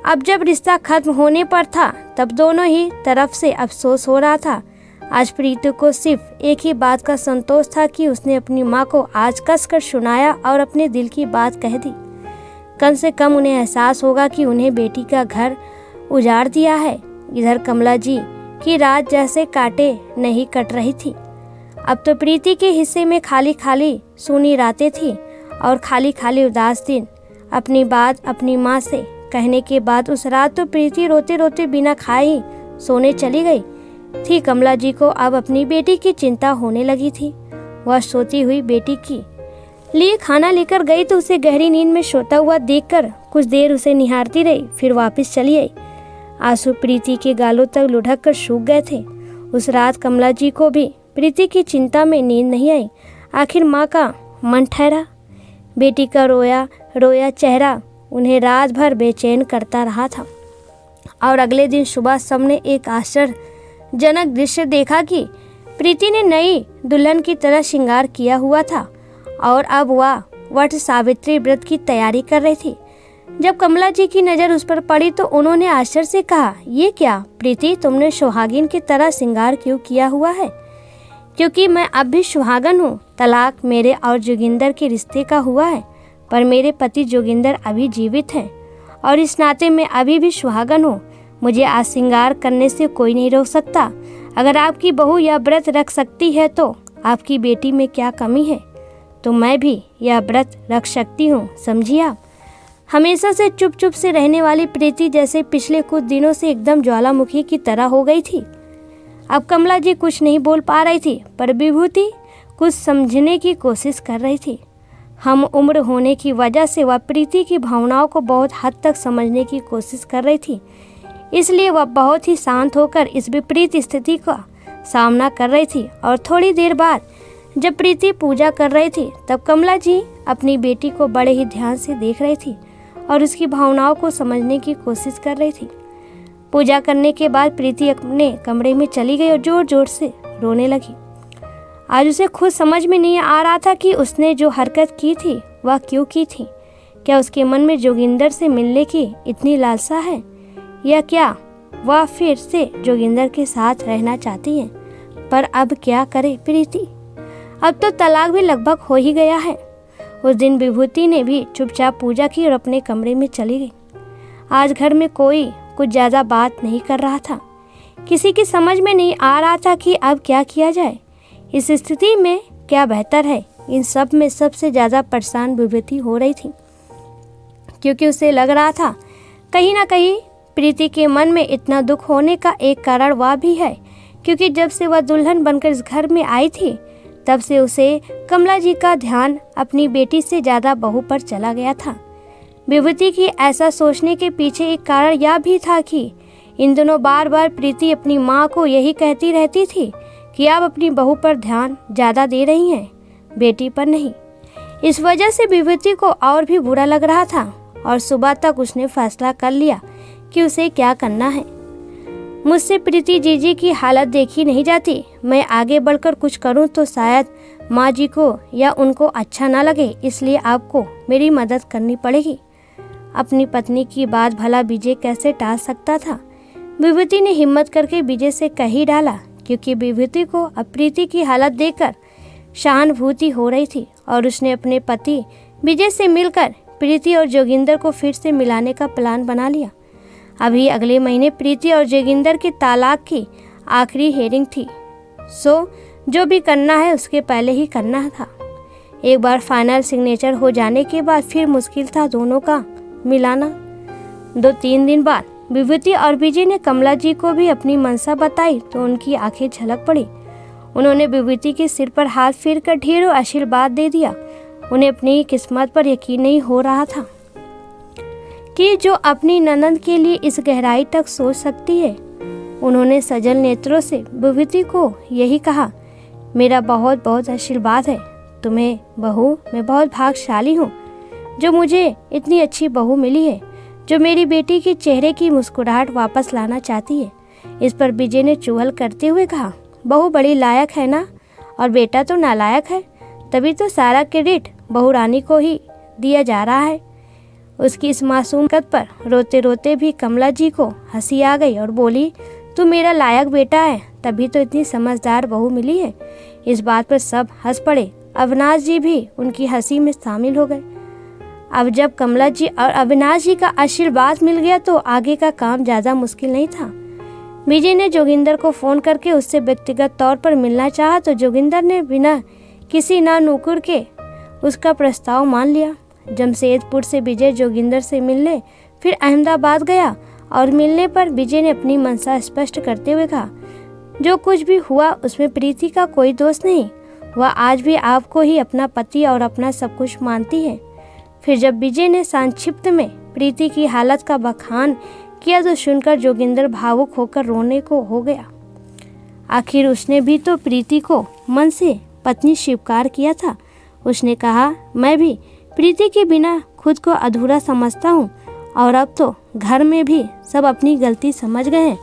अब जब रिश्ता खत्म होने पर था तब दोनों ही तरफ से अफसोस हो रहा था। आज प्रीति को सिर्फ एक ही बात का संतोष था कि उसने अपनी माँ को आज कसकर सुनाया और अपने दिल की बात कह दी। कम से कम उन्हें एहसास होगा कि उन्हें बेटी का घर उजाड़ दिया है। इधर कमला जी की रात जैसे कांटे नहीं कट रही थी। अब तो प्रीति के हिस्से में खाली खाली सूनी रातें थी और खाली खाली उदास दिन। अपनी बात अपनी माँ से कहने के बाद उस रात तो प्रीति रोते रोते बिना खाए ही सोने चली गई थी। कमला जी को अब अपनी बेटी की चिंता होने लगी थी। वह सोती हुई बेटी की लिए खाना लेकर गई तो उसे गहरी नींद में सोता हुआ देखकर कुछ देर उसे निहारती रही, फिर वापस चली आई। आंसू प्रीति के गालों तक लुढ़क कर सूख गए थे। उस रात कमला जी को भी प्रीति की चिंता में नींद नहीं आई। आखिर माँ का मन ठहरा। बेटी का रोया रोया चेहरा उन्हें रात भर बेचैन करता रहा था। और अगले दिन सुबह सबने एक आश्चर्यजनक दृश्य देखा कि प्रीति ने नई दुल्हन की तरह श्रृंगार किया हुआ था और अब वह वट सावित्री व्रत की तैयारी कर रही थी। जब कमला जी की नज़र उस पर पड़ी तो उन्होंने आश्चर्य से कहा, ये क्या प्रीति, तुमने सुहागिन की तरह श्रृंगार क्यों किया हुआ है? क्योंकि मैं अब भी सुहागन हूँ। तलाक मेरे और जोगिंदर के रिश्ते का हुआ है, पर मेरे पति जोगिंदर अभी जीवित हैं और इस नाते मैं अभी भी सुहागन हूँ। मुझे आज श्रृंगार करने से कोई नहीं रोक सकता। अगर आपकी बहू यह व्रत रख सकती है तो आपकी बेटी में क्या कमी है? तो मैं भी यह व्रत रख सकती हूँ, समझिए आप। हमेशा से चुप चुप से रहने वाली प्रीति जैसे पिछले कुछ दिनों से एकदम ज्वालामुखी की तरह हो गई थी। अब कमला जी कुछ नहीं बोल पा रही थी, पर विभूति कुछ समझने की कोशिश कर रही थी। हम उम्र होने की वजह से वह प्रीति की भावनाओं को बहुत हद तक समझने की कोशिश कर रही थी, इसलिए वह बहुत ही शांत होकर इस विपरीत स्थिति का सामना कर रही थी। और थोड़ी देर बाद जब प्रीति पूजा कर रही थी तब कमला जी अपनी बेटी को बड़े ही ध्यान से देख रही थी और उसकी भावनाओं को समझने की कोशिश कर रही थी। पूजा करने के बाद प्रीति अपने कमरे में चली गई और जोर जोर से रोने लगी। आज उसे खुद समझ में नहीं आ रहा था कि उसने जो हरकत की थी वह क्यों की थी। क्या उसके मन में जोगिंदर से मिलने की इतनी लालसा है, या क्या वह फिर से जोगिंदर के साथ रहना चाहती है? पर अब क्या करे प्रीति? अब तो तलाक भी लगभग हो ही गया है। उस दिन विभूति ने भी चुपचाप पूजा की और अपने कमरे में चली गई। आज घर में कोई कुछ ज़्यादा बात नहीं कर रहा था। किसी की समझ में नहीं आ रहा था कि अब क्या किया जाए। इस स्थिति में क्या बेहतर है? इन सब में सबसे ज़्यादा परेशान विभूति हो रही थी, क्योंकि उसे लग रहा था कहीं ना कहीं प्रीति के मन में इतना दुख होने का एक कारण वह भी है क्योंकि जब से वह दुल्हन बनकर इस घर में आई थी तब से उसे कमला जी का ध्यान अपनी बेटी से ज़्यादा बहू पर चला गया था। विभूति की ऐसा सोचने के पीछे एक कारण यह भी था कि इन दिनों बार बार प्रीति अपनी माँ को यही कहती रहती थी कि आप अपनी बहू पर ध्यान ज़्यादा दे रही हैं, बेटी पर नहीं। इस वजह से विभूति को और भी बुरा लग रहा था और सुबह तक उसने फैसला कर लिया कि उसे क्या करना है। मुझसे प्रीति जीजी की हालत देखी नहीं जाती। मैं आगे बढ़कर कुछ करूं तो शायद माँ जी को या उनको अच्छा ना लगे, इसलिए आपको मेरी मदद करनी पड़ेगी। अपनी पत्नी की बात भला विजय कैसे टाल सकता था। विभूति ने हिम्मत करके विजय से कह ही डाला, क्योंकि विभूति को अब प्रीति की हालत देखकर सहानुभूति हो रही थी और उसने अपने पति विजय से मिलकर प्रीति और जोगिंदर को फिर से मिलाने का प्लान बना लिया। अभी अगले महीने प्रीति और जोगिंदर के तलाक की आखिरी हियरिंग थी, सो जो भी करना है उसके पहले ही करना था। एक बार फाइनल सिग्नेचर हो जाने के बाद फिर मुश्किल था दोनों का मिलाना। 2-3 दिन बाद विभूति और विजय ने कमला जी को भी अपनी मनसा बताई तो उनकी आंखें झलक पड़ी। उन्होंने विभूति के सिर पर हाथ फेर कर ढेरों आशीर्वाद दे दिया। उन्हें अपनी किस्मत पर यकीन नहीं हो रहा था कि जो अपनी ननद के लिए इस गहराई तक सोच सकती है। उन्होंने सजल नेत्रों से विभूति को यही कहा, मेरा बहुत बहुत आशीर्वाद है तुम्हें बहू। मैं बहुत भाग्यशाली हूँ जो मुझे इतनी अच्छी बहू मिली है, जो मेरी बेटी के चेहरे की मुस्कुराहट वापस लाना चाहती है। इस पर विजय ने चुहल करते हुए कहा, बहू बड़ी लायक है ना, और बेटा तो नालायक है, तभी तो सारा क्रेडिट बहू रानी को ही दिया जा रहा है। उसकी इस मासूम हरकत पर रोते रोते भी कमला जी को हंसी आ गई और बोली, तू मेरा लायक बेटा है, तभी तो इतनी समझदार बहू मिली है। इस बात पर सब हंस पड़े। अविनाश जी भी उनकी हंसी में शामिल हो गए। अब जब कमला जी और अविनाश जी का आशीर्वाद मिल गया तो आगे का काम ज़्यादा मुश्किल नहीं था। विजय ने जोगिंदर को फ़ोन करके उससे व्यक्तिगत तौर पर मिलना चाहा तो जोगिंदर ने बिना किसी ना नुकुर के उसका प्रस्ताव मान लिया। जमशेदपुर से विजय जोगिंदर से मिलने फिर अहमदाबाद गया और मिलने पर विजय ने अपनी मनसा स्पष्ट करते हुए कहा, जो कुछ भी हुआ उसमें प्रीति का कोई दोष नहीं। वह आज भी आपको ही अपना पति और अपना सब कुछ मानती है। फिर जब विजय ने संक्षिप्त में प्रीति की हालत का बखान किया तो सुनकर जोगिंदर भावुक होकर रोने को हो गया। आखिर उसने भी तो प्रीति को मन से पत्नी स्वीकार किया था। उसने कहा, मैं भी प्रीति के बिना खुद को अधूरा समझता हूँ और अब तो घर में भी सब अपनी गलती समझ गए हैं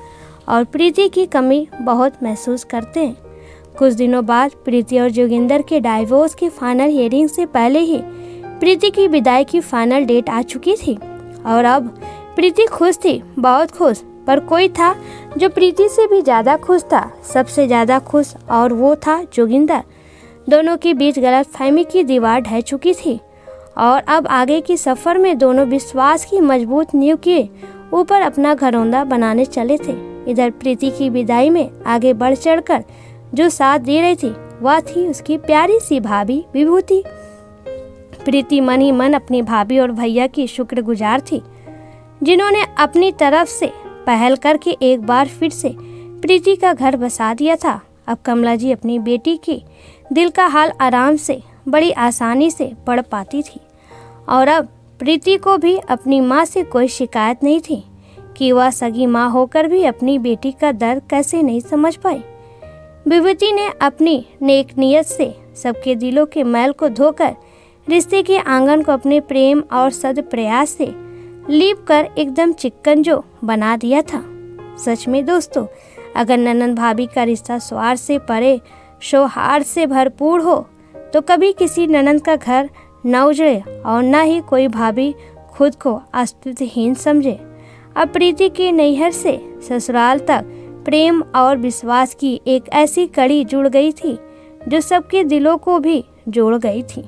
और प्रीति की कमी बहुत महसूस करते हैं। कुछ दिनों बाद प्रीति और जोगिंदर के डाइवोर्स की फाइनल हियरिंग से पहले ही प्रीति की विदाई की फाइनल डेट आ चुकी थी और अब प्रीति खुश थी, बहुत खुश। पर कोई था जो प्रीति से भी ज़्यादा खुश था, सबसे ज़्यादा खुश, और वो था जोगिंदर। दोनों के बीच गलतफहमी की दीवार ढह चुकी थी और अब आगे की सफ़र में दोनों विश्वास की मजबूत नींव के ऊपर अपना घरौंदा बनाने चले थे। इधर प्रीति की विदाई में आगे बढ़ चढ़कर जो साथ दे रही थी वह थी उसकी प्यारी सी भाभी विभूति। प्रीति मन ही मन अपनी भाभी और भैया की शुक्रगुजार थी, जिन्होंने अपनी तरफ से पहल करके एक बार फिर से प्रीति का घर बसा दिया था। अब कमला जी अपनी बेटी की दिल का हाल आराम से बड़ी आसानी से पढ़ पाती थी और अब प्रीति को भी अपनी माँ से कोई शिकायत नहीं थी कि वह सगी माँ होकर भी अपनी बेटी का दर्द कैसे नहीं समझ पाई। विभूति ने अपनी नेक नियत से सबके दिलों के मैल को धोकर रिश्ते के आंगन को अपने प्रेम और सद प्रयास से लीप कर एकदम चिकनजो बना दिया था। सच में दोस्तों, अगर ननद भाभी का रिश्ता स्वार्थ से परे सौहार्द से भरपूर हो तो कभी किसी ननद का घर न उजड़े और न ही कोई भाभी खुद को अस्तित्वहीन समझे। अब प्रीति के नैहर से ससुराल तक प्रेम और विश्वास की एक ऐसी कड़ी जुड़ गई थी जो सबके दिलों को भी जोड़ गई थी।